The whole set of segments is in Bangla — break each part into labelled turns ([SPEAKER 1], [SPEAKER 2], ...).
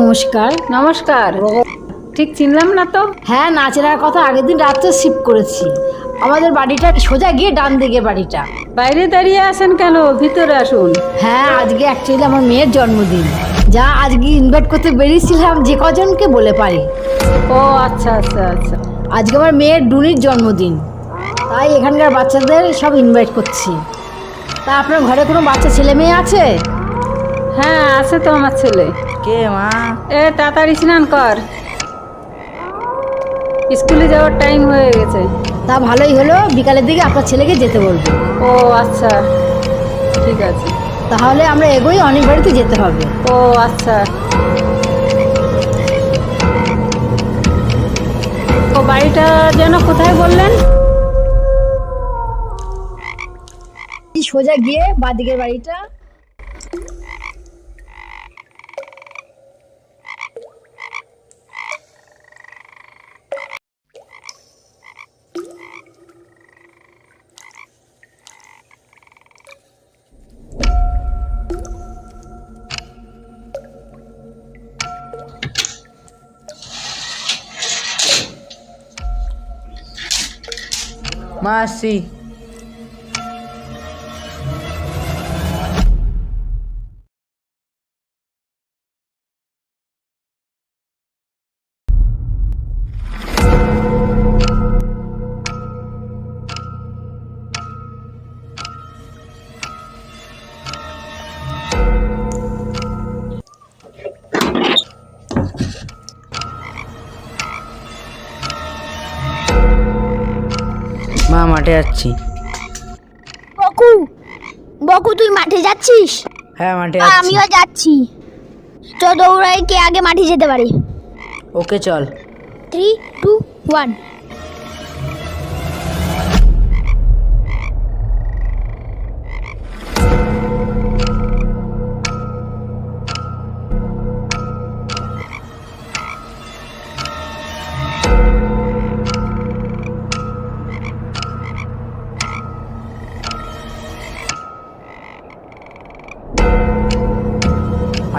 [SPEAKER 1] নমস্কার।
[SPEAKER 2] নমস্কার। ঠিক চিনলাম না তো।
[SPEAKER 1] হ্যাঁ, নাচেরার কথা আগের দিন রাত্রে শিফট করেছি। আমাদের বাড়িটা সোজা গিয়ে ডান দিকে বাড়িটা।
[SPEAKER 2] বাইরে দাঁড়িয়ে আছেন কেন, ভিতরে আসুন।
[SPEAKER 1] হ্যাঁ, আজকে অ্যাকচুয়ালি আমার মেয়ের জন্মদিন, যা আজকে ইনভাইট করতে বেরিয়েছিলাম যে কজনকে বলে পারি।
[SPEAKER 2] ও আচ্ছা আচ্ছা আচ্ছা।
[SPEAKER 1] আজকে আমার মেয়ের ডুনির জন্মদিন, তাই এখানকার বাচ্চাদের সব ইনভাইট করছি। তা আপনার ঘরে কোনো বাচ্চা ছেলে মেয়ে আছে?
[SPEAKER 2] হ্যাঁ আছে তো আমার ছেলে।
[SPEAKER 3] কে মা?
[SPEAKER 2] তাড়াতাড়ি স্নান কর, স্কুলে যাওয়ার টাইম হয়ে গেছে।
[SPEAKER 1] তা ভালোই হলো, বিকালের দিকে আপনার ছেলেকে যেতে বলবো।
[SPEAKER 2] ও আচ্ছা ঠিক আছে।
[SPEAKER 1] তাহলে আমরা এগোই, অনেক বাড়িতে যেতে হবে।
[SPEAKER 2] ও আচ্ছা। ও বাড়িটা যেন কোথায় বললেন?
[SPEAKER 1] সোজা গিয়ে বাদিকের বাড়িটা।
[SPEAKER 3] মা আসছি। মা মাঠে যাচ্ছি।
[SPEAKER 4] বকু বকু তুই মাঠে যাচ্ছিস?
[SPEAKER 3] হ্যাঁ মাঠে যাচ্ছি।
[SPEAKER 4] আমিও যাচ্ছি। তো দৌড়াই কে আগে মাঠে যেতে পারে।
[SPEAKER 3] ওকে চল।
[SPEAKER 4] 3, 2, 1।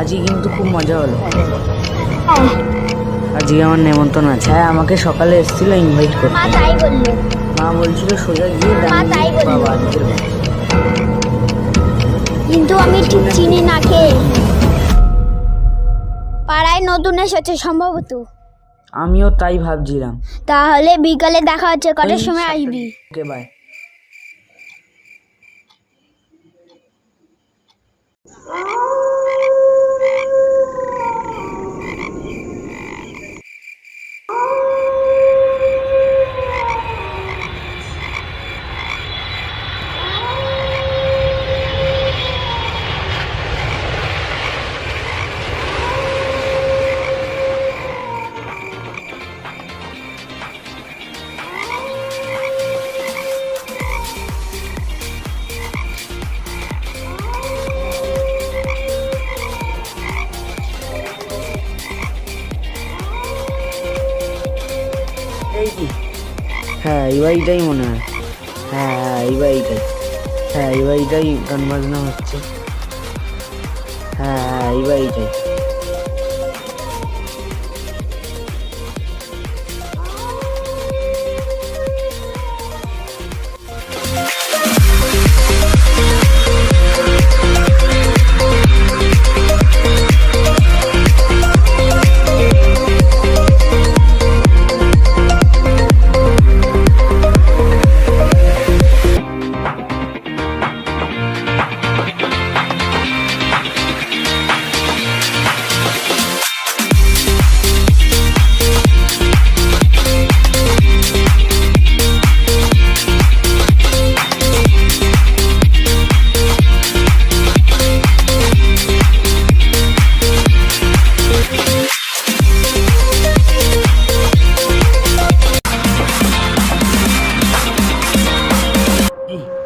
[SPEAKER 3] আজকে কিন্তু খুব মজা হলো। আজকে আমার নেমন্তন্ন আছে। হ্যাঁ আমাকে সকালে এসেছিল ইনভাইট করতে।
[SPEAKER 4] মা তাই বললো।
[SPEAKER 3] মা বলছিল সোজা গিয়ে
[SPEAKER 4] মা তাই বললো।
[SPEAKER 3] বাবা আজকে
[SPEAKER 4] কিন্তু আমি ঠিক চিনি না কে। পাড়ায় নতুন এসেছে সম্ভবত।
[SPEAKER 3] আমিও তাই ভাবছিলাম।
[SPEAKER 4] তাহলে বিকালে দেখা হচ্ছে, কটার সময় আসবি?
[SPEAKER 3] Okay bye. হ্যাঁ এই বাড়িটাই মনে হয়। হ্যাঁ হ্যাঁ এই বাড়িটাই। হ্যাঁ এই বাড়িটাই গান বাজনা হচ্ছে। হ্যাঁ হ্যাঁ এই বাড়িটাই।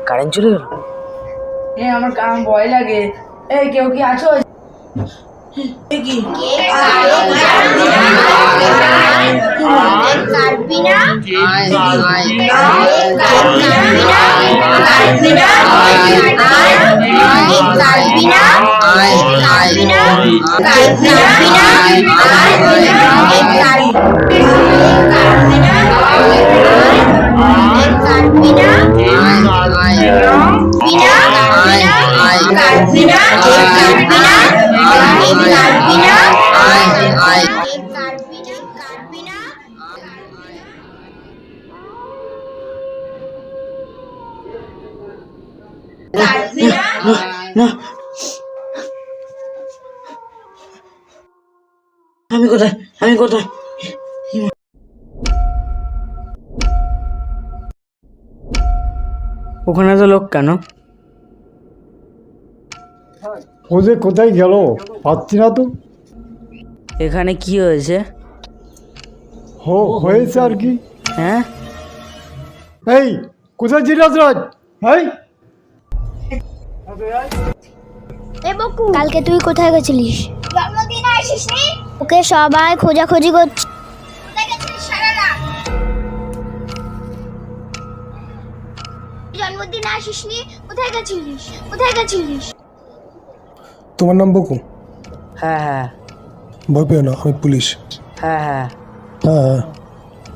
[SPEAKER 3] কারেন্ট চলে গেল। আমার ভয় লাগে। কেউ কি আছো? কি না, আমি কোথায়? ওখানে তো লোক কেন?
[SPEAKER 5] ও যে কোথায় গেল পাচ্ছি না তো।
[SPEAKER 3] এখানে কি হয়েছে?
[SPEAKER 5] হয়েছে আর কি।
[SPEAKER 3] হ্যাঁ,
[SPEAKER 5] এই কোথায় ছিলাস রাজ?
[SPEAKER 4] কালকে তুই কোথায় গেছিলিস? জন্মদিনে আসিসনি? ওকে সবাই খোঁজাখুঁজি করছে। কোথায় গেছিলিস সারা রাত? জন্মদিনে আসিসনি? কোথায় গেছিলিস?
[SPEAKER 6] তোমার নাম বকু?
[SPEAKER 3] হ্যাঁ,
[SPEAKER 6] ভয় পেও না, আমি পুলিশ।
[SPEAKER 3] হ্যাঁ,
[SPEAKER 6] হ্যাঁ,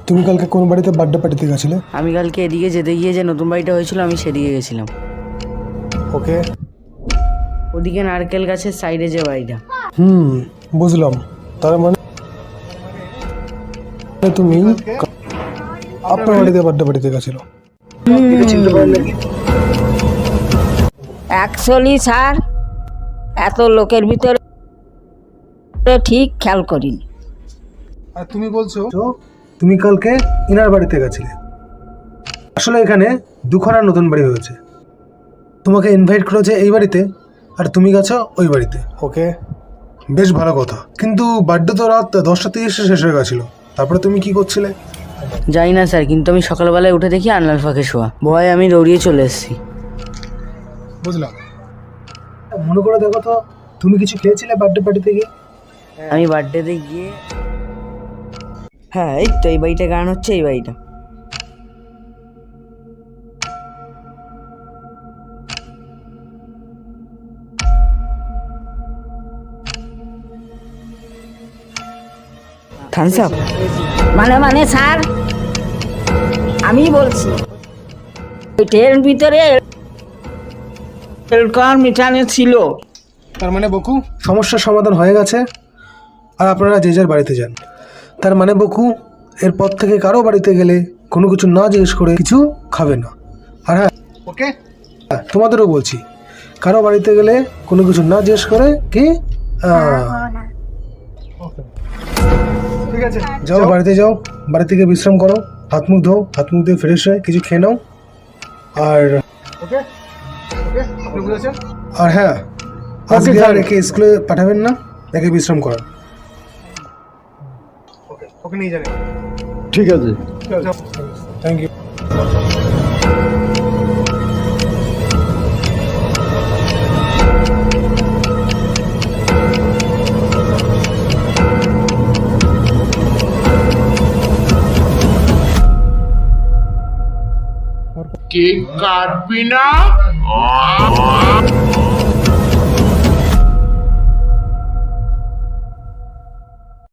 [SPEAKER 6] তুমি কালকে কোন বাড়িতে বার্থডে পার্টিতে গেছিলে?
[SPEAKER 3] আমি কালকে এদিকে যেতে গিয়ে যে নতুন বাড়িটা হয়েছিল আমি সেদিকে গেছিলাম।
[SPEAKER 6] ওকে,
[SPEAKER 3] ওদিকে নারকেল গাছের সাইডে যে বাড়িটা।
[SPEAKER 6] বুঝলাম। তার মানে তুমি আপনার বাড়িতে বার্থডে পার্টিতে গেছিল?
[SPEAKER 7] অ্যাকচুয়ালি স্যার, এত লোকের ভিতরে ঠিক খেয়াল করিনি।
[SPEAKER 6] আর তুমি বলছো তুমি কালকে ইনার বাড়িতে গেছিলে। আসলে এখানে দুখানা নতুন বাড়ি হয়েছে, তোমাকে ইনভাইট করেছে এই বাড়িতে আর তুমি গেছো ওই বাড়িতে। ওকে, বেশ ভালো কথা। কিন্তু বার্থডে তো রাত 10টা 30 শেষ হয়ে গেছিলো, তারপরে তুমি কি করছিলে?
[SPEAKER 3] যাই না স্যার, কিন্তু আমি সকালবেলায় উঠে দেখি আনলাল ফাঁকে শোয়া। ভয়ে আমি দৌড়িয়ে চলে এসেছি।
[SPEAKER 6] বুঝলাম। মনে করে দেখো তো, তুমি কিছু খেয়েছিলে বার্থডে পার্টিতে গিয়ে?
[SPEAKER 3] আমি বার্থডেতে গিয়ে, হ্যাঁ, এই তো এই বাড়িটা গান হচ্ছে, এই বাড়িটা। Thums up.
[SPEAKER 7] মানে স্যার, আমি বলছি ওই ট্রেনের ভিতরে মিটানে ছিল।
[SPEAKER 6] তার মানে বকু, সমস্যার সমাধান হয়ে গেছে আর আপনারা যে যার বাড়িতে যান। তার মানে বকু, এরপর থেকে কারো বাড়িতে গেলে কোনো কিছু না জিজ্ঞেস করে কিছু খাবে না। আর হ্যাঁ, ওকে, তোমাদেরও বলছি, কারো বাড়িতে গেলে কোনো কিছু না জিজ্ঞেস করে কি ঠিক আছে, যাও বাড়িতে যাও, বাড়ি থেকে বিশ্রাম করো, হাত মুখ ধোও, হাত মুখ দিয়ে ফ্রেশ হয়ে কিছু খেয়ে নাও। আর ওকে, আপনি বুঝেছেন? আর হ্যাঁ, আজকে আর একে স্কুলে পাঠাবেন না, একে বিশ্রাম করান। ওকে নিয়ে যাবেন।
[SPEAKER 5] ঠিক আছে।
[SPEAKER 6] Thank you.
[SPEAKER 8] কেক কাটবি না?